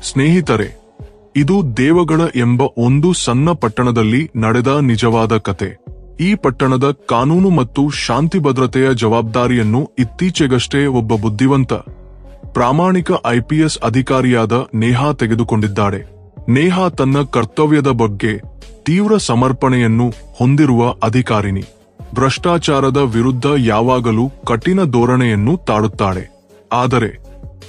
ಸ್ನೇಹಿತರೆ, ಇದು ದೇವಗಢ ಎಂಬ ಒಂದು ಸಣ್ಣ ಪಟ್ಟಣದಲ್ಲಿ ನಡೆದ ನಿಜವಾದ ಕತೆ. ಈ ಪಟ್ಟಣದ ಕಾನೂನು ಮತ್ತು ಶಾಂತಿ ಭದ್ರತೆಯ ಜವಾಬ್ದಾರಿಯನ್ನು ಇತ್ತೀಚೆಗಷ್ಟೇ ಒಬ್ಬ ಬುದ್ಧಿವಂತ, ಪ್ರಾಮಾಣಿಕ IPS ಅಧಿಕಾರಿಯಾದ ನೇಹಾ ತೆಗೆದುಕೊಂಡಿದ್ದಾಳೆ. ನೇಹಾ ತನ್ನ ಕರ್ತವ್ಯದ ಬಗ್ಗೆ ತೀವ್ರ ಸಮರ್ಪಣೆಯನ್ನು ಹೊಂದಿರುವ ಅಧಿಕಾರಿನಿ. ಭ್ರಷ್ಟಾಚಾರದ ವಿರುದ್ಧ ಯಾವಾಗಲೂ ಕಠಿಣ ಧೋರಣೆಯನ್ನು ತಾಳುತ್ತಾಳೆ. ಆದರೆ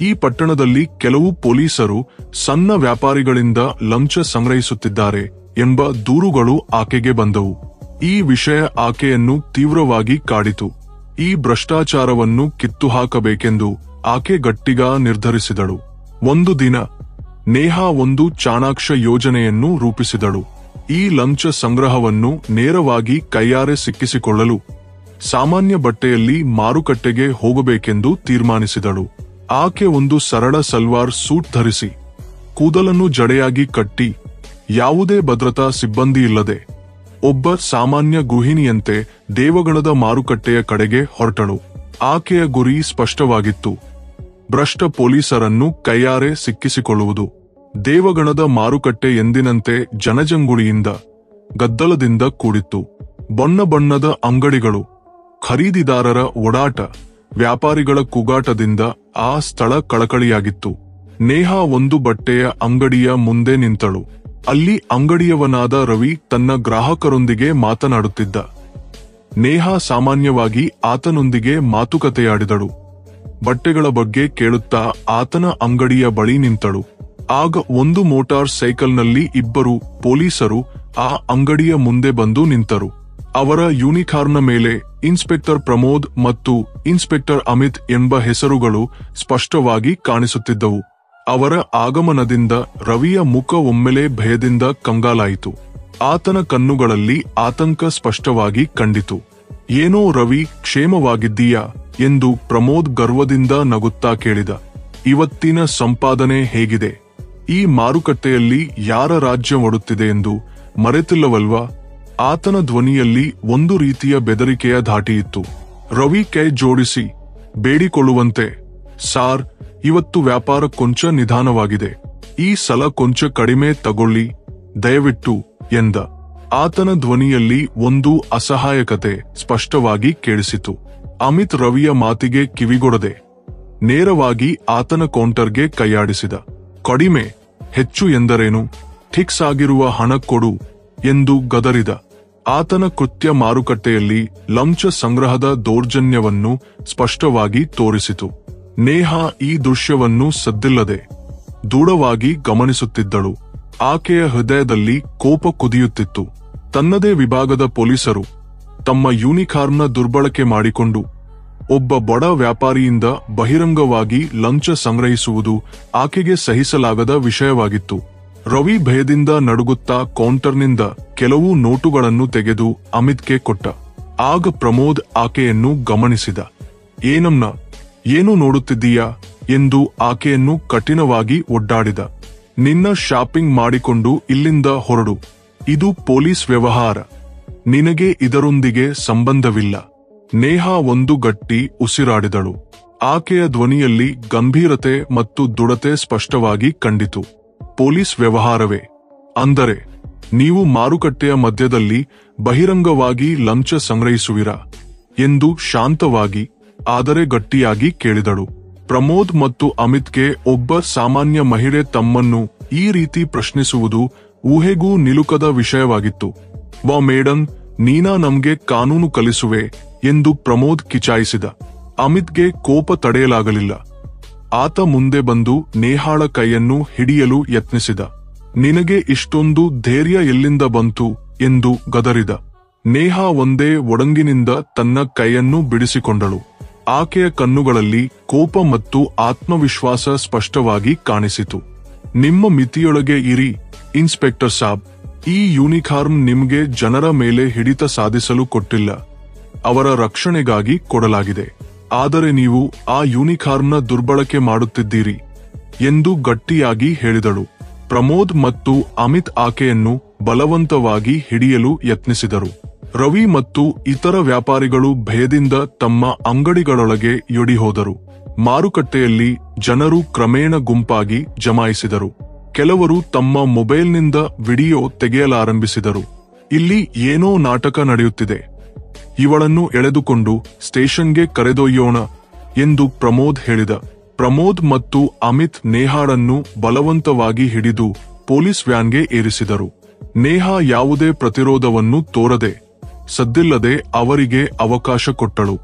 ಈ ಪಟ್ಟಣದಲ್ಲಿ ಕೆಲವು ಪೊಲೀಸರು ಸಣ್ಣ ವ್ಯಾಪಾರಿಗಳಿಂದ ಲಂಚ ಸಂಗ್ರಹಿಸುತ್ತಿದ್ದಾರೆ ಎಂಬ ದೂರುಗಳು ಆಕೆಗೆ ಬಂದವು. ಈ ವಿಷಯ ಆಕೆಯನ್ನು ತೀವ್ರವಾಗಿ ಕಾಡಿತು. ಈ ಭ್ರಷ್ಟಾಚಾರವನ್ನು ಕಿತ್ತುಹಾಕಬೇಕೆಂದು ಆಕೆ ಗಟ್ಟಿಗ ನಿರ್ಧರಿಸಿದಳು. ಒಂದು ದಿನ ನೇಹಾ ಒಂದು ಚಾಣಾಕ್ಷ ಯೋಜನೆಯನ್ನು ರೂಪಿಸಿದಳು. ಈ ಲಂಚ ಸಂಗ್ರಹವನ್ನು ನೇರವಾಗಿ ಕೈಯಾರೆ ಸಿಕ್ಕಿಸಿಕೊಳ್ಳಲು ಸಾಮಾನ್ಯ ಬಟ್ಟೆಯಲ್ಲಿ ಮಾರುಕಟ್ಟೆಗೆ ಹೋಗಬೇಕೆಂದು ತೀರ್ಮಾನಿಸಿದಳು. ಆಕೆ ಒಂದು ಸರಳ ಸಲ್ವಾರ್ ಸೂಟ್ ಧರಿಸಿ, ಕೂದಲನ್ನು ಜಡೆಯಾಗಿ ಕಟ್ಟಿ, ಯಾವುದೇ ಭದ್ರತಾ ಸಿಬ್ಬಂದಿಯಿಲ್ಲದೆ ಒಬ್ಬ ಸಾಮಾನ್ಯ ಗೃಹಿಣಿಯಂತೆ ದೇವಗಢದ ಮಾರುಕಟ್ಟೆಯ ಕಡೆಗೆ ಹೊರಟಳು. ಆಕೆಯ ಗುರಿ ಸ್ಪಷ್ಟವಾಗಿತ್ತು: ಭ್ರಷ್ಟ ಪೊಲೀಸರನ್ನು ಕೈಯಾರೆ ಸಿಕ್ಕಿಸಿಕೊಳ್ಳುವುದು. ದೇವಗಢದ ಮಾರುಕಟ್ಟೆ ಎಂದಿನಂತೆ ಜನಜಂಗುಳಿಯಿಂದ, ಗದ್ದಲದಿಂದ ಕೂಡಿತ್ತು. ಬಣ್ಣ ಬಣ್ಣದ ಅಂಗಡಿಗಳು, ಖರೀದಿದಾರರ ಓಡಾಟ, ವ್ಯಾಪಾರಿಗಳ ಕೂಗಾಟದಿಂದ ಆ ಸ್ಥಳ ಕಳಕಳಿಯಾಗಿತ್ತು. ನೇಹಾ ಒಂದು ಬಟ್ಟೆಯ ಅಂಗಡಿಯ ಮುಂದೆ ನಿಂತಳು. ಅಲ್ಲಿ ಅಂಗಡಿಯವನಾದ ರವಿ ತನ್ನ ಗ್ರಾಹಕರೊಂದಿಗೆ ಮಾತನಾಡುತ್ತಿದ್ದ. ನೇಹಾ ಸಾಮಾನ್ಯವಾಗಿ ಆತನೊಂದಿಗೆ ಮಾತುಕತೆಯಾಡಿದಳು. ಬಟ್ಟೆಗಳ ಬಗ್ಗೆ ಕೇಳುತ್ತಾ ಆತನ ಅಂಗಡಿಯ ಬಳಿ ನಿಂತಳು. ಆಗ ಒಂದು ಮೋಟಾರ್ ಸೈಕಲ್ನಲ್ಲಿ ಇಬ್ಬರು ಪೊಲೀಸರು ಆ ಅಂಗಡಿಯ ಮುಂದೆ ಬಂದು ನಿಂತರು. ಅವರ ಯೂನಿಫಾರ್ಮ್ನ ಮೇಲೆ ಇನ್ಸ್ಪೆಕ್ಟರ್ ಪ್ರಮೋದ್ ಮತ್ತು ಇನ್ಸ್ಪೆಕ್ಟರ್ ಅಮಿತ್ ಎಂಬ ಹೆಸರುಗಳು ಸ್ಪಷ್ಟವಾಗಿ ಕಾಣಿಸುತ್ತಿದ್ದವು. ಅವರ ಆಗಮನದಿಂದ ರವಿಯ ಮುಖ ಒಮ್ಮೆಲೆ ಭಯದಿಂದ ಕಂಗಾಲಾಯಿತು. ಆತನ ಕಣ್ಣುಗಳಲ್ಲಿ ಆತಂಕ ಸ್ಪಷ್ಟವಾಗಿ ಕಂಡಿತು. ಏನೋ ರವಿ, ಕ್ಷೇಮವಾಗಿದ್ದೀಯಾ ಎಂದು ಪ್ರಮೋದ್ ಗರ್ವದಿಂದ ನಗುತ್ತಾ ಕೇಳಿದ. ಇವತ್ತಿನ ಸಂಪಾದನೆ ಹೇಗಿದೆ? ಈ ಮಾರುಕಟ್ಟೆಯಲ್ಲಿ ಯಾರ ರಾಜ್ಯ ಒಡುತ್ತಿದೆ ಎಂದು ಮರೆತಿಲ್ಲವಲ್ವಾ? ಆತನ ಧ್ವನಿಯಲ್ಲಿ ಒಂದು ರೀತಿಯ ಬೆದರಿಕೆಯ ಧಾಟಿಯಿತ್ತು. ರವಿ ಕೈ ಜೋಡಿಸಿ ಬೇಡಿಕೊಳ್ಳುವಂತೆ, ಸಾರ್, ಇವತ್ತು ವ್ಯಾಪಾರ ಕೊಂಚ ನಿಧಾನವಾಗಿದೆ. ಈ ಸಲ ಕೊಂಚ ಕಡಿಮೆ ತಗೊಳ್ಳಿ ದಯವಿಟ್ಟು ಎಂದ. ಆತನ ಧ್ವನಿಯಲ್ಲಿ ಒಂದು ಅಸಹಾಯಕತೆ ಸ್ಪಷ್ಟವಾಗಿ ಕೇಳಿಸಿತು. ಅಮಿತ್ ರವಿಯ ಮಾತಿಗೆ ಕಿವಿಗೊಡದೆ ನೇರವಾಗಿ ಆತನ ಕೌಂಟರ್ಗೆ ಕೈಯಾಡಿಸಿದ. ಕಡಿಮೆ, ಹೆಚ್ಚು ಎಂದರೇನು? ಫಿಕ್ಸ್ ಆಗಿರುವ ಹಣ ಕೊಡು ಎಂದು ಗದರಿದ. ಆತನ ಕೃತ್ಯ ಮಾರುಕಟ್ಟೆಯಲ್ಲಿ ಲಂಚ ಸಂಗ್ರಹದ ದೌರ್ಜನ್ಯವನ್ನು ಸ್ಪಷ್ಟವಾಗಿ ತೋರಿಸಿತು. ನೇಹಾ ಈ ದೃಶ್ಯವನ್ನು ಸದ್ದಿಲ್ಲದೆ ದೂರವಾಗಿ ಗಮನಿಸುತ್ತಿದ್ದಳು. ಆಕೆಯ ಹೃದಯದಲ್ಲಿ ಕೋಪ ಕುದಿಯುತ್ತಿತ್ತು. ತನ್ನದೇ ವಿಭಾಗದ ಪೊಲೀಸರು ತಮ್ಮ ಯೂನಿಫಾರ್ಮ್ನ ದುರ್ಬಳಕೆ ಮಾಡಿಕೊಂಡು ಒಬ್ಬ ಬಡ ವ್ಯಾಪಾರಿಯಿಂದ ಬಹಿರಂಗವಾಗಿ ಲಂಚ ಸಂಗ್ರಹಿಸುವುದು ಆಕೆಗೆ ಸಹಿಸಲಾಗದ ವಿಷಯವಾಗಿತ್ತು. ರವಿ ಭಯದಿಂದ ನಡುಗುತ್ತಾ ಕೌಂಟರ್ನಿಂದ ಕೆಲವು ನೋಟುಗಳನ್ನು ತೆಗೆದು ಅಮಿತ್ಗೆ ಕೊಟ್ಟ. ಆಗ ಪ್ರಮೋದ್ ಆಕೆಯನ್ನು ಗಮನಿಸಿದ. ಏನಮ್ಮ, ಏನು ನೋಡುತ್ತಿದ್ದೀಯಾ ಎಂದು ಆಕೆಯನ್ನು ಕಠಿಣವಾಗಿ ಒಡ್ಡಾಡಿದ. ನಿನ್ನ ಶಾಪಿಂಗ್ ಮಾಡಿಕೊಂಡು ಇಲ್ಲಿಂದ ಹೊರಡು. ಇದು ಪೊಲೀಸ್ ವ್ಯವಹಾರ. ನಿನಗೆ ಇದರೊಂದಿಗೆ ಸಂಬಂಧವಿಲ್ಲ. ನೇಹಾ ಒಂದು ಗಟ್ಟಿ ಉಸಿರಾಡಿದಳು. ಆಕೆಯ ಧ್ವನಿಯಲ್ಲಿ ಗಂಭೀರತೆ ಮತ್ತು ದೃಢತೆ ಸ್ಪಷ್ಟವಾಗಿ ಕಂಡಿತು. ಪೊಲೀಸ್ ವ್ಯವಹಾರವೇ ಅಂದರೆ ನೀವು ಮಾರುಕಟ್ಟೆಯ ಮಧ್ಯದಲ್ಲಿ ಬಹಿರಂಗವಾಗಿ ಲಂಚ ಸಂಗ್ರಹಿಸುವಿರಾ ಎಂದು ಶಾಂತವಾಗಿ ಆದರೆ ಗಟ್ಟಿಯಾಗಿ ಕೇಳಿದಳು. ಪ್ರಮೋದ್ ಮತ್ತು ಅಮಿತ್ಗೆ ಒಬ್ಬ ಸಾಮಾನ್ಯ ಮಹಿಳೆ ತಮ್ಮನ್ನು ಈ ರೀತಿ ಪ್ರಶ್ನಿಸುವುದು ಊಹೆಗೂ ನಿಲುಕದ ವಿಷಯವಾಗಿತ್ತು. ವಾ ಮೇಡಮ್, ನೀನಾ ನಮ್ಗೆ ಕಾನೂನು ಕಲಿಸುವೆ ಎಂದು ಪ್ರಮೋದ್ ಕಿಚಾಯಿಸಿದ. ಅಮಿತ್ಗೆ ಕೋಪ ತಡೆಯಲಾಗಲಿಲ್ಲ. ಆತ ಮುಂದೆ ಬಂದು ನೇಹಾಳ ಕೈಯನ್ನು ಹಿಡಿಯಲು ಯತ್ನಿಸಿದ. ನಿನಗೆ ಇಷ್ಟೊಂದು ಧೈರ್ಯ ಎಲ್ಲಿಂದ ಬಂತು ಎಂದು ಗದರಿದ. ನೇಹಾ ಒಂದೇ ಒಡಂಗಿನಿಂದ ತನ್ನ ಕೈಯನ್ನು ಬಿಡಿಸಿಕೊಂಡಳು. ಆಕೆಯ ಕಣ್ಣುಗಳಲ್ಲಿ ಕೋಪ ಮತ್ತು ಆತ್ಮವಿಶ್ವಾಸ ಸ್ಪಷ್ಟವಾಗಿ ಕಾಣಿಸಿತು. ನಿಮ್ಮ ಮಿತಿಯೊಳಗೆ ಇರಿ ಇನ್ಸ್ಪೆಕ್ಟರ್ ಸಾಬ್. ಈ ಯೂನಿಫಾರ್ಮ್ ನಿಮ್ಗೆ ಜನರ ಮೇಲೆ ಹಿಡಿತ ಸಾಧಿಸಲು ಕೊಟ್ಟಿಲ್ಲ, ಅವರ ರಕ್ಷಣೆಗಾಗಿ ಕೊಡಲಾಗಿದೆ. ಆದರೆ ನೀವು ಆ ಯೂನಿಫಾರ್ಮ್ನ ದುರ್ಬಳಕೆ ಮಾಡುತ್ತಿದ್ದೀರಿ ಎಂದು ಗಟ್ಟಿಯಾಗಿ ಹೇಳಿದಳು. ಪ್ರಮೋದ್ ಮತ್ತು ಅಮಿತ್ ಆಕೆಯನ್ನು ಬಲವಂತವಾಗಿ ಹಿಡಿಯಲು ಯತ್ನಿಸಿದರು. ರವಿ ಮತ್ತು ಇತರ ವ್ಯಾಪಾರಿಗಳು ಭಯದಿಂದ ತಮ್ಮ ಅಂಗಡಿಗಳೊಳಗೆ ಯೋಡಿಹೋದರು. ಮಾರುಕಟ್ಟೆಯಲ್ಲಿ ಜನರು ಕ್ರಮೇಣ ಗುಂಪಾಗಿ ಜಮಾಯಿಸಿದರು. ಕೆಲವರು ತಮ್ಮ ಮೊಬೈಲ್ನಿಂದ ವಿಡಿಯೋ ತೆಗೆಯಲಾರಂಭಿಸಿದರು. ಇಲ್ಲಿ ಏನೋ ನಾಟಕ ನಡೆಯುತ್ತಿದೆ. ಇವಳನ್ನು ಎಳೆದುಕೊಂಡು ಸ್ಟೇಷನ್ಗೆ ಕರೆದೊಯ್ಯೋಣ ಎಂದು ಪ್ರಮೋದ್ ಹೇಳಿದ. ಪ್ರಮೋದ್ ಮತ್ತು ಅಮಿತ್ ನೇಹಾಳನ್ನು ಬಲವಂತವಾಗಿ ಹಿಡಿದು ಪೊಲೀಸ್ ವ್ಯಾನ್ಗೆ ಏರಿಸಿದರು. ನೇಹಾ ಯಾವುದೇ ಪ್ರತಿರೋಧವನ್ನು ತೋರದೆ ಸದ್ದಿಲ್ಲದೆ ಅವರಿಗೆ ಅವಕಾಶ ಕೊಟ್ಟಳು.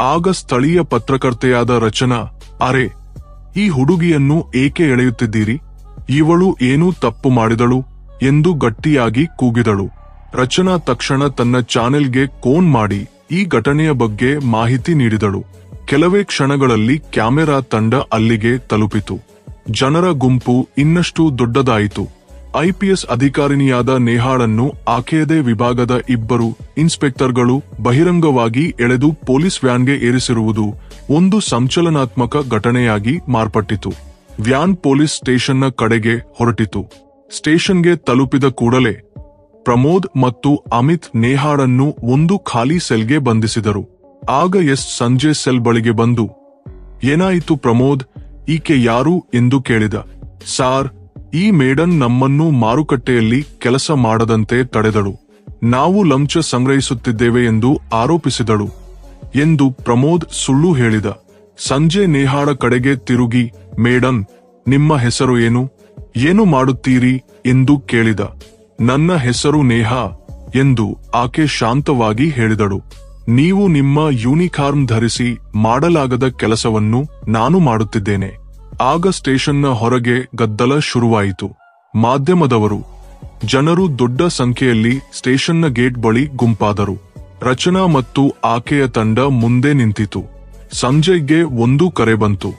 ಆಗ ಸ್ಥಳೀಯ ಪತ್ರಕರ್ತೆಯಾದ ರಚನಾ, ಅರೆ, ಈ ಹುಡುಗಿಯನ್ನು ಏಕೆ ಎಳೆಯುತ್ತಿದ್ದೀರಿ? ಇವಳು ಏನೂ ತಪ್ಪು ಮಾಡಿದಳು ಎಂದು ಗಟ್ಟಿಯಾಗಿ ಕೂಗಿದಳು. ರಚನಾ ತಕ್ಷಣ ತನ್ನ ಚಾನೆಲ್ಗೆ ಫೋನ್ ಮಾಡಿ ಈ ಘಟನೆಯ ಬಗ್ಗೆ ಮಾಹಿತಿ ನೀಡಿದಳು. ಕೆಲವೇ ಕ್ಷಣಗಳಲ್ಲಿ ಕ್ಯಾಮೆರಾ ತಂಡ ಅಲ್ಲಿಗೆ ತಲುಪಿತು. ಜನರ ಗುಂಪು ಇನ್ನಷ್ಟು ದೊಡ್ಡದಾಯಿತು. ಐಪಿಎಸ್ ಅಧಿಕಾರಿನಿಯಾದ ನೇಹಾಳನ್ನು ಆಕೆಯದೇ ವಿಭಾಗದ ಇಬ್ಬರು ಇನ್ಸ್ಪೆಕ್ಟರ್ಗಳು ಬಹಿರಂಗವಾಗಿ ಎಳೆದು ಪೊಲೀಸ್ ವ್ಯಾನ್ಗೆ ಏರಿಸಿರುವುದು ಒಂದು ಸಂಚಲನಾತ್ಮಕ ಘಟನೆಯಾಗಿ ಮಾರ್ಪಟ್ಟಿತು. ವ್ಯಾನ್ ಪೊಲೀಸ್ ಸ್ಟೇಷನ್ನ ಕಡೆಗೆ ಹೊರಟಿತು. ಸ್ಟೇಷನ್ಗೆ ತಲುಪಿದ ಕೂಡಲೇ ಪ್ರಮೋದ್ ಮತ್ತು ಅಮಿತ್ ನೇಹಾಳನ್ನು ಒಂದು ಖಾಲಿ ಸೆಲ್ಗೆ ಬಂಧಿಸಿದರು. ಆಗ ಸಂಜೆ ಸೆಲ್ ಬಳಿಗೆ ಬಂದು, ಏನಾಯಿತು ಪ್ರಮೋದ್, ಈಕೆ ಯಾರು ಎಂದು ಕೇಳಿದ. ಸಾರ್, ಈ ಮೇಡನ್ ನಮ್ಮನ್ನು ಮಾರುಕಟ್ಟೆಯಲ್ಲಿ ಕೆಲಸ ಮಾಡದಂತೆ ತಡೆದಳು. ನಾವು ಲಂಚ ಸಂಗ್ರಹಿಸುತ್ತಿದ್ದೇವೆ ಎಂದು ಆರೋಪಿಸಿದಳು ಎಂದು ಪ್ರಮೋದ್ ಸುಳ್ಳು ಹೇಳಿದ. ಸಂಜೆ ನೇಹಾಳ ಕಡೆಗೆ ತಿರುಗಿ, ಮೇಡನ್, ನಿಮ್ಮ ಹೆಸರು ಏನು ಮಾಡುತ್ತೀರಿ ಎಂದು ಕೇಳಿದ. ನನ್ನ ಹೆಸರು ನೇಹಾ ಎಂದು ಆಕೆ ಶಾಂತವಾಗಿ ಹೇಳಿದಳು. ನೀವು ನಿಮ್ಮ ಯೂನಿಫಾರ್ಮ್ ಧರಿಸಿ ಮಾಡಲಾಗದ ಕೆಲಸವನ್ನು ನಾನು ಮಾಡುತ್ತಿದ್ದೇನೆ. ಆಗ ಸ್ಟೇಷನ್ನ ಹೊರಗೆ ಗದ್ದಲ ಶುರುವಾಯಿತು. ಮಾಧ್ಯಮದವರು, ಜನರು ದೊಡ್ಡ ಸಂಖ್ಯೆಯಲ್ಲಿ ಸ್ಟೇಷನ್ನ ಗೇಟ್ ಬಳಿ ಗುಂಪಾದರು. ರಚನಾ ಮತ್ತು ಆಕೆಯ ತಂಡ ಮುಂದೆ ನಿಂತಿತು. ಸಂಜಯ್ಗೆ ಒಂದು ಕರೆ ಬಂತು.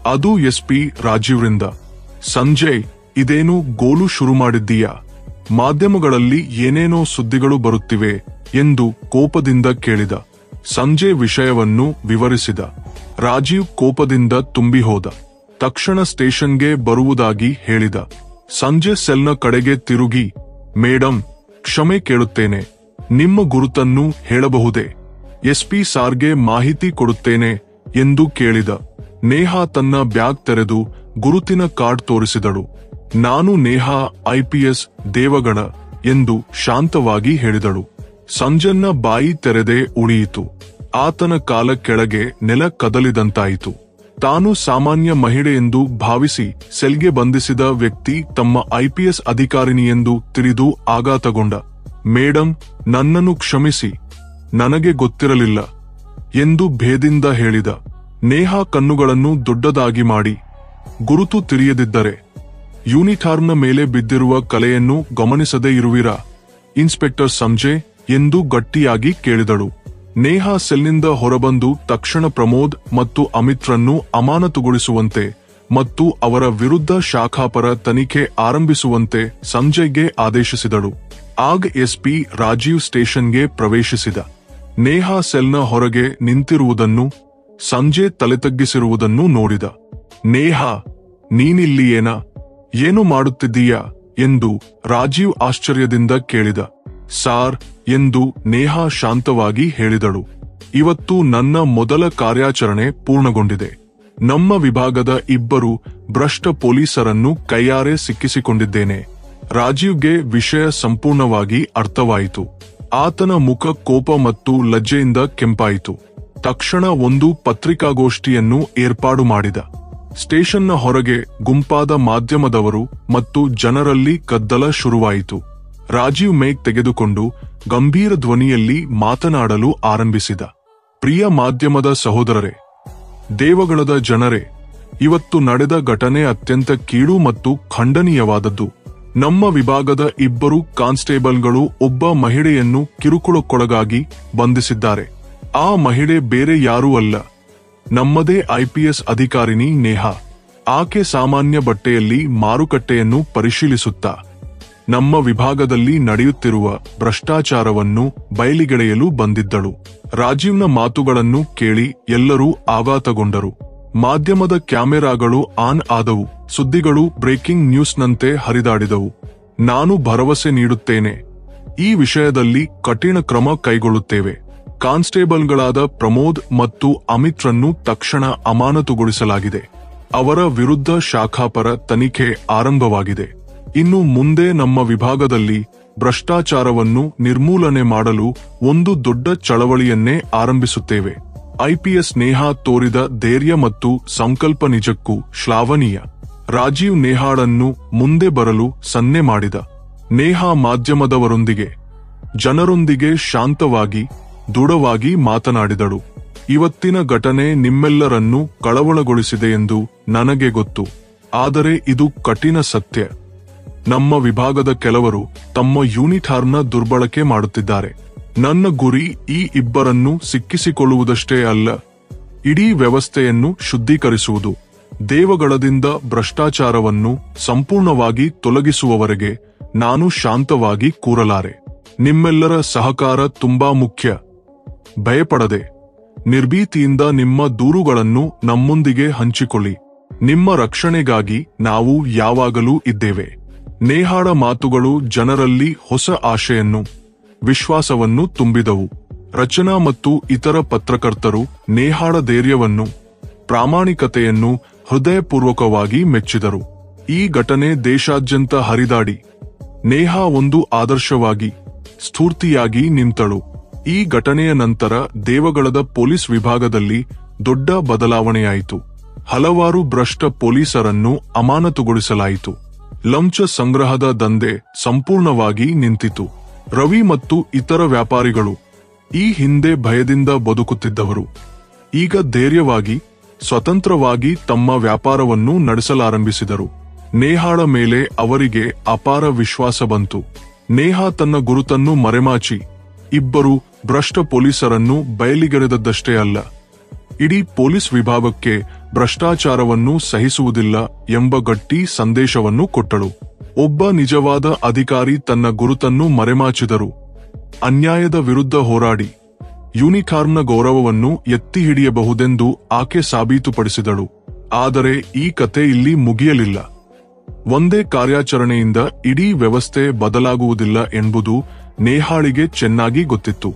ಅದು ಎಸ್ಪಿ ರಾಜೀವ್ರಿಂದ. ಸಂಜಯ್, ಇದೇನು ಗೋಲು ಶುರು ಮಾಡಿದ್ದೀಯಾ? ಮಾಧ್ಯಮಗಳಲ್ಲಿ ಏನೇನೋ ಸುದ್ದಿಗಳು ಬರುತ್ತಿವೆ ಎಂದು ಕೋಪದಿಂದ ಕೇಳಿದ. ಸಂಜಯ್ ವಿಷಯವನ್ನು ವಿವರಿಸಿದ. ರಾಜೀವ್ ಕೋಪದಿಂದ ತುಂಬಿ ಹೋದ. ತಕ್ಷಣ ಸ್ಟೇಷನ್ಗೆ ಬರುವುದಾಗಿ ಹೇಳಿದ. ಸಂಜಯ್ ಸೆಲ್ನ ಕಡೆಗೆ ತಿರುಗಿ, ಮೇಡಂ, ಕ್ಷಮೆ ಕೇಳುತ್ತೇನೆ. ನಿಮ್ಮ ಗುರುತನ್ನು ಹೇಳಬಹುದೇ? ಎಸ್ಪಿ ಸಾರ್ಗೆ ಮಾಹಿತಿ ಕೊಡುತ್ತೇನೆ ಎಂದು ಕೇಳಿದ. ನೇಹಾ ತನ್ನ ಬ್ಯಾಗ್ ತೆರೆದು ಗುರುತಿನ ಕಾರ್ಡ್ ತೋರಿಸಿದಳು. ನಾನು ನೇಹಾ, ಐಪಿಎಸ್ ದೇವಗಣ ಎಂದು ಶಾಂತವಾಗಿ ಹೇಳಿದಳು. ಸಂಜನ್ನ ಬಾಯಿ ತೆರೆದೇ ಉಳಿಯಿತು. ಆತನ ಕಾಲ ಕೆಳಗೆ ನೆಲ ಕದಲಿದಂತಾಯಿತು. ತಾನು ಸಾಮಾನ್ಯ ಮಹಿಳೆ ಎಂದು ಭಾವಿಸಿ ಸೆಲ್ಗೆ ಬಂಧಿಸಿದ ವ್ಯಕ್ತಿ ತಮ್ಮ ಐಪಿಎಸ್ ಅಧಿಕಾರಿನಿ ಎಂದು ತಿಳಿದು ಆಘಾತಗೊಂಡ. ಮೇಡಂ, ನನ್ನನ್ನು ಕ್ಷಮಿಸಿ, ನನಗೆ ಗೊತ್ತಿರಲಿಲ್ಲ ಎಂದು ಭೇದಿಂದ ಹೇಳಿದ. ನೇಹಾ ಕಣ್ಣುಗಳನ್ನು ದೊಡ್ಡದಾಗಿ ಮಾಡಿ, ಗುರುತು ತಿಳಿಯದಿದ್ದರೆ ಯೂನಿಫಾರ್ಮ್ನ ಮೇಲೆ ಬಿದ್ದಿರುವ ಕಲೆಯನ್ನು ಗಮನಿಸದೇ ಇರುವಿರಾ ಇನ್ಸ್ಪೆಕ್ಟರ್ ಸಂಜಯ್ ಎಂದು ಗಟ್ಟಿಯಾಗಿ ಕೇಳಿದಳು. ನೇಹಾ ಸೆಲ್ನಿಂದ ಹೊರಬಂದು ತಕ್ಷಣ ಪ್ರಮೋದ್ ಮತ್ತು ಅಮಿತ್ರನ್ನು ಅಮಾನತುಗೊಳಿಸುವಂತೆ ಮತ್ತು ಅವರ ವಿರುದ್ಧ ಶಾಖಾಪರ ತನಿಖೆ ಆರಂಭಿಸುವಂತೆ ಸಂಜಯ್ಗೆ ಆದೇಶಿಸಿದಳು. ಆಗ ಎಸ್ಪಿ ರಾಜೀವ್ ಸ್ಟೇಷನ್ಗೆ ಪ್ರವೇಶಿಸಿದ. ನೇಹಾ ಸೆಲ್ನ ಹೊರಗೆ ನಿಂತಿರುವುದನ್ನು, ಸಂಜಯ್ ತಲೆತಗ್ಗಿಸಿರುವುದನ್ನು ನೋಡಿದ. ನೇಹಾ, ನೀನಿಲ್ಲಿಯೇನಾ? ಏನು ಮಾಡುತ್ತಿದ್ದೀಯಾ ಎಂದು ರಾಜೀವ್ ಆಶ್ಚರ್ಯದಿಂದ ಕೇಳಿದ. ಸಾರ್ ಎಂದು ನೇಹಾ ಶಾಂತವಾಗಿ ಹೇಳಿದಳು. ಇವತ್ತು ನನ್ನ ಮೊದಲ ಕಾರ್ಯಾಚರಣೆ ಪೂರ್ಣಗೊಂಡಿದೆ. ನಮ್ಮ ವಿಭಾಗದ ಇಬ್ಬರು ಭ್ರಷ್ಟ ಪೊಲೀಸರನ್ನು ಕೈಯಾರೆ ಸಿಕ್ಕಿಸಿಕೊಂಡಿದ್ದೇನೆ. ರಾಜೀವ್ಗೆ ವಿಷಯ ಸಂಪೂರ್ಣವಾಗಿ ಅರ್ಥವಾಯಿತು. ಆತನ ಮುಖ ಕೋಪ ಮತ್ತು ಲಜ್ಜೆಯಿಂದ ಕೆಂಪಾಯಿತು. ತಕ್ಷಣ ಒಂದು ಪತ್ರಿಕಾಗೋಷ್ಠಿಯನ್ನು ಏರ್ಪಾಡು ಮಾಡಿದ. ಸ್ಟೇಷನ್ನ ಹೊರಗೆ ಗುಂಪಾದ ಮಾಧ್ಯಮದವರು ಮತ್ತು ಜನರಲ್ಲಿ ಗದ್ದಲ ಶುರುವಾಯಿತು. ರಾಜೀವ್ ಮೈಕ್ ತೆಗೆದುಕೊಂಡು ಗಂಭೀರ ಧ್ವನಿಯಲ್ಲಿ ಮಾತನಾಡಲು ಆರಂಭಿಸಿದ. ಪ್ರಿಯ ಮಾಧ್ಯಮದ ಸಹೋದರರೇ, ದೇವಗಣದ ಜನರೇ, ಇವತ್ತು ನಡೆದ ಘಟನೆ ಅತ್ಯಂತ ಕೀಳು ಮತ್ತು ಖಂಡನೀಯವಾದದ್ದು. ನಮ್ಮ ವಿಭಾಗದ ಇಬ್ಬರು ಕಾನ್ಸ್ಟೇಬಲ್ಗಳು ಒಬ್ಬ ಮಹಿಳೆಯನ್ನು ಕಿರುಕುಳಕ್ಕೊಳಗಾಗಿ ಬಂಧಿಸಿದ್ದಾರೆ. ಆ ಮಹಿಳೆ ಬೇರೆ ಯಾರೂ ಅಲ್ಲ, ನಮ್ಮದೇ ಐಪಿಎಸ್ ಅಧಿಕಾರಿನಿ ನೇಹಾ. ಆಕೆ ಸಾಮಾನ್ಯ ಬಟ್ಟೆಯಲ್ಲಿ ಮಾರುಕಟ್ಟೆಯನ್ನು ಪರಿಶೀಲಿಸುತ್ತಾ ನಮ್ಮ ವಿಭಾಗದಲ್ಲಿ ನಡೆಯುತ್ತಿರುವ ಭ್ರಷ್ಟಾಚಾರವನ್ನು ಬಯಲಿಗೆಳೆಯಲು ಬಂದಿದ್ದಳು. ರಾಜೀವ್ನ ಮಾತುಗಳನ್ನು ಕೇಳಿ ಎಲ್ಲರೂ ಆಘಾತಗೊಂಡರು. ಮಾಧ್ಯಮದ ಕ್ಯಾಮೆರಾಗಳು ಆನ್ ಆದವು. ಸುದ್ದಿಗಳು ಬ್ರೇಕಿಂಗ್ ನ್ಯೂಸ್ನಂತೆ ಹರಿದಾಡಿದವು. ನಾನು ಭರವಸೆ ನೀಡುತ್ತೇನೆ, ಈ ವಿಷಯದಲ್ಲಿ ಕಠಿಣ ಕ್ರಮ ಕೈಗೊಳ್ಳುತ್ತೇವೆ. ಕಾನ್ಸ್ಟೇಬಲ್ಗಳಾದ ಪ್ರಮೋದ್ ಮತ್ತು ಅಮಿತ್ರನ್ನು ತಕ್ಷಣ ಅಮಾನತುಗೊಳಿಸಲಾಗಿದೆ. ಅವರ ವಿರುದ್ಧ ಶಾಖಾಪರ ತನಿಖೆ ಆರಂಭವಾಗಿದೆ. ಇನ್ನು ಮುಂದೆ ನಮ್ಮ ವಿಭಾಗದಲ್ಲಿ ಭ್ರಷ್ಟಾಚಾರವನ್ನು ನಿರ್ಮೂಲನೆ ಮಾಡಲು ಒಂದು ದೊಡ್ಡ ಚಳವಳಿಯನ್ನೇ ಆರಂಭಿಸುತ್ತೇವೆ. ಐಪಿಎಸ್ ನೇಹಾ ತೋರಿದ ಧೈರ್ಯ ಮತ್ತು ಸಂಕಲ್ಪ ನಿಜಕ್ಕೂ ಶ್ಲಾಘನೀಯ. ರಾಜೀವ್ ನೇಹಾಳನ್ನು ಮುಂದೆ ಬರಲು ಸನ್ನೆ ಮಾಡಿದ. ನೇಹಾ ಮಾಧ್ಯಮದವರೊಂದಿಗೆ, ಜನರೊಂದಿಗೆ ಶಾಂತವಾಗಿ, ದೃಢವಾಗಿ ಮಾತನಾಡಿದಳು. ಇವತ್ತಿನ ಘಟನೆ ನಿಮ್ಮೆಲ್ಲರನ್ನೂ ಕಳವಳಗೊಳಿಸಿದೆ ಎಂದು ನನಗೆ ಗೊತ್ತು. ಆದರೆ ಇದು ಕಠಿಣ ಸತ್ಯ. ನಮ್ಮ ವಿಭಾಗದ ಕೆಲವರು ತಮ್ಮ ಯೂನಿಫಾರ್ಮ್ನ ದುರ್ಬಳಕೆ ಮಾಡುತ್ತಿದ್ದಾರೆ. ನನ್ನ ಗುರಿ ಈ ಇಬ್ಬರನ್ನು ಸಿಕ್ಕಿಸಿಕೊಳ್ಳುವುದಷ್ಟೇ ಅಲ್ಲ, ಇಡೀ ವ್ಯವಸ್ಥೆಯನ್ನು ಶುದ್ಧೀಕರಿಸುವುದು. ದೇವಗಳದಿಂದ ಭ್ರಷ್ಟಾಚಾರವನ್ನು ಸಂಪೂರ್ಣವಾಗಿ ತೊಲಗಿಸುವವರೆಗೆ ನಾನು ಶಾಂತವಾಗಿ ಕೂರಲಾರೆ. ನಿಮ್ಮೆಲ್ಲರ ಸಹಕಾರ ತುಂಬಾ ಮುಖ್ಯ. ಭಯಪಡದೆ, ನಿರ್ಭೀತಿಯಿಂದ ನಿಮ್ಮ ದೂರುಗಳನ್ನು ನಮ್ಮೊಂದಿಗೆ ಹಂಚಿಕೊಳ್ಳಿ. ನಿಮ್ಮ ರಕ್ಷಣೆಗಾಗಿ ನಾವು ಯಾವಾಗಲೂ ಇದ್ದೇವೆ. ನೇಹಾಳ ಮಾತುಗಳು ಜನರಲ್ಲಿ ಹೊಸ ಆಶೆಯನ್ನು, ವಿಶ್ವಾಸವನ್ನು ತುಂಬಿದವು. ರಚನಾ ಮತ್ತು ಇತರ ಪತ್ರಕರ್ತರು ನೇಹಾಳ ಧೈರ್ಯವನ್ನು, ಪ್ರಾಮಾಣಿಕತೆಯನ್ನು ಹೃದಯಪೂರ್ವಕವಾಗಿ ಮೆಚ್ಚಿದರು. ಈ ಘಟನೆ ದೇಶಾದ್ಯಂತ ಹರಿದಾಡಿ ನೇಹಾ ಒಂದು ಆದರ್ಶವಾಗಿ, ಸ್ಫೂರ್ತಿಯಾಗಿ ನಿಂತಳು. ಈ ಘಟನೆಯ ನಂತರ ದೇವಗಢದ ಪೊಲೀಸ್ ವಿಭಾಗದಲ್ಲಿ ದೊಡ್ಡ ಬದಲಾವಣೆಯಾಯಿತು. ಹಲವಾರು ಭ್ರಷ್ಟ ಪೊಲೀಸರನ್ನು ಅಮಾನತುಗೊಳಿಸಲಾಯಿತು. ಲಂಚ ಸಂಗ್ರಹದ ದಂಧೆ ಸಂಪೂರ್ಣವಾಗಿ ನಿಂತಿತು. ರವಿ ಮತ್ತು ಇತರ ವ್ಯಾಪಾರಿಗಳು, ಈ ಹಿಂದೆ ಭಯದಿಂದ ಬದುಕುತ್ತಿದ್ದವರು, ಈಗ ಧೈರ್ಯವಾಗಿ, ಸ್ವತಂತ್ರವಾಗಿ ತಮ್ಮ ವ್ಯಾಪಾರವನ್ನು ನಡೆಸಲಾರಂಭಿಸಿದರು. ನೇಹಾಳ ಮೇಲೆ ಅವರಿಗೆ ಅಪಾರ ವಿಶ್ವಾಸ ಬಂತು. ನೇಹಾ ತನ್ನ ಗುರುತನ್ನು ಮರೆಮಾಚಿ ಇಬ್ಬರು ಭ್ರಷ್ಟ ಪೊಲೀಸರನ್ನು ಬಯಲಿಗೆಳೆದದ್ದಷ್ಟೇ ಅಲ್ಲ, ಇಡೀ ಪೊಲೀಸ್ ವಿಭಾಗಕ್ಕೆ ಭ್ರಷ್ಟಾಚಾರವನ್ನು ಸಹಿಸುವುದಿಲ್ಲ ಎಂಬ ಗಟ್ಟಿ ಸಂದೇಶವನ್ನು ಕೊಟ್ಟಳು. ಒಬ್ಬ ನಿಜವಾದ ಅಧಿಕಾರಿ ತನ್ನ ಗುರುತನ್ನು ಮರೆಮಾಚಿದರು, ಅನ್ಯಾಯದ ವಿರುದ್ಧ ಹೋರಾಡಿ ಯೂನಿಫಾರ್ಮ್ನ ಗೌರವವನ್ನು ಎತ್ತಿ ಹಿಡಿಯಬಹುದೆಂದು ಆಕೆ ಸಾಬೀತುಪಡಿಸಿದಳು. ಆದರೆ ಈ ಕತೆ ಇಲ್ಲಿ ಮುಗಿಯಲಿಲ್ಲ. ಒಂದೇ ಕಾರ್ಯಾಚರಣೆಯಿಂದ ಇಡೀ ವ್ಯವಸ್ಥೆ ಬದಲಾಗುವುದಿಲ್ಲ ಎಂಬುದು ನೇಹಾಳಿಗೆ ಚೆನ್ನಾಗಿ ಗೊತ್ತಿತ್ತು.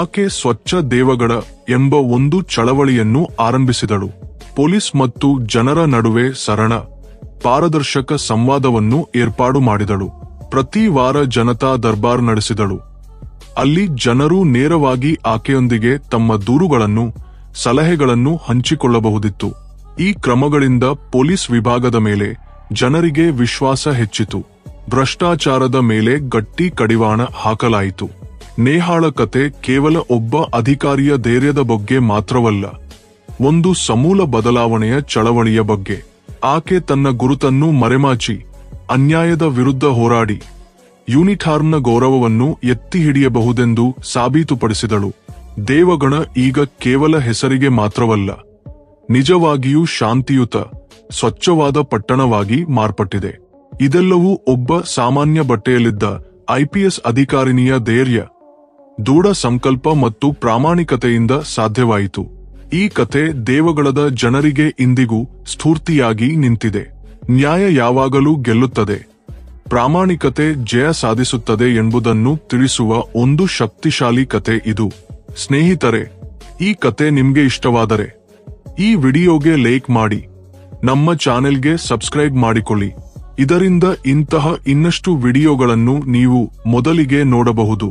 ಆಕೆ ಸ್ವಚ್ಛ ದೇವಗಢ ಎಂಬ ಒಂದು ಚಳವಳಿಯನ್ನು ಆರಂಭಿಸಿದಳು. ಪೊಲೀಸ್ ಮತ್ತು ಜನರ ನಡುವೆ ಸರಳ, ಪಾರದರ್ಶಕ ಸಂವಾದವನ್ನು ಏರ್ಪಾಡು ಮಾಡಿದಳು. ಪ್ರತಿ ವಾರ ಜನತಾ ದರ್ಬಾರ್ ನಡೆಸಿದಳು. ಅಲ್ಲಿ ಜನರು ನೇರವಾಗಿ ಆಕೆಯೊಂದಿಗೆ ತಮ್ಮ ದೂರುಗಳನ್ನು, ಸಲಹೆಗಳನ್ನು ಹಂಚಿಕೊಳ್ಳಬಹುದಿತ್ತು. ಈ ಕ್ರಮಗಳಿಂದ ಪೊಲೀಸ್ ವಿಭಾಗದ ಮೇಲೆ ಜನರಿಗೆ ವಿಶ್ವಾಸ ಹೆಚ್ಚಿತು. ಭ್ರಷ್ಟಾಚಾರದ ಮೇಲೆ ಗಟ್ಟಿ ಕಡಿವಾಣ ಹಾಕಲಾಯಿತು. ನೇಹಾಳ ಕತೆ ಕೇವಲ ಒಬ್ಬ ಅಧಿಕಾರಿಯ ಧೈರ್ಯದ ಬಗ್ಗೆ ಮಾತ್ರವಲ್ಲ, ಒಂದು ಸಮೂಲ ಬದಲಾವಣೆಯ ಚಳವಳಿಯ ಬಗ್ಗೆ. ಆಕೆ ತನ್ನ ಗುರುತನ್ನು ಮರೆಮಾಚಿ ಅನ್ಯಾಯದ ವಿರುದ್ಧ ಹೋರಾಡಿ ಯೂನಿಫಾರ್ಮ್ನ ಗೌರವವನ್ನು ಎತ್ತಿ ಹಿಡಿಯಬಹುದೆಂದು ಸಾಬೀತುಪಡಿಸಿದಳು. ದೇವಗಣ ಈಗ ಕೇವಲ ಹೆಸರಿಗೆ ಮಾತ್ರವಲ್ಲ, ನಿಜವಾಗಿಯೂ ಶಾಂತಿಯುತ, ಸ್ವಚ್ಛವಾದ ಪಟ್ಟಣವಾಗಿ ಮಾರ್ಪಟ್ಟಿದೆ. ಇದೆಲ್ಲವೂ ಒಬ್ಬ ಸಾಮಾನ್ಯ ಬಟ್ಟೆಯಲ್ಲಿದ್ದ ಐಪಿಎಸ್ ಅಧಿಕಾರಿನಿಯ ಧೈರ್ಯ, ದೃಢ ಸಂಕಲ್ಪ ಮತ್ತು ಪ್ರಾಮಾಣಿಕತೆಯಿಂದ ಸಾಧ್ಯವಾಯಿತು. ಈ ಕತೆ ದೇವಗಢದ ಜನರಿಗೆ ಇಂದಿಗೂ ಸ್ಫೂರ್ತಿಯಾಗಿ ನಿಂತಿದೆ. ನ್ಯಾಯ ಯಾವಾಗಲೂ ಗೆಲ್ಲುತ್ತದೆ, ಪ್ರಾಮಾಣಿಕತೆ ಜಯ ಸಾಧಿಸುತ್ತದೆ ಎಂಬುದನ್ನು ತಿಳಿಸುವ ಒಂದು ಶಕ್ತಿಶಾಲಿ ಕತೆ ಇದು. ಸ್ನೇಹಿತರೆ, ಈ ಕತೆ ನಿಮ್ಗೆ ಇಷ್ಟವಾದರೆ ಈ ವಿಡಿಯೋಗೆ ಲೈಕ್ ಮಾಡಿ, ನಮ್ಮ ಚಾನೆಲ್ಗೆ ಸಬ್ಸ್ಕ್ರೈಬ್ ಮಾಡಿಕೊಳ್ಳಿ. ಇದರಿಂದ ಇಂತಹ ಇನ್ನಷ್ಟು ವಿಡಿಯೋಗಳನ್ನು ನೀವು ಮೊದಲಿಗೆ ನೋಡಬಹುದು.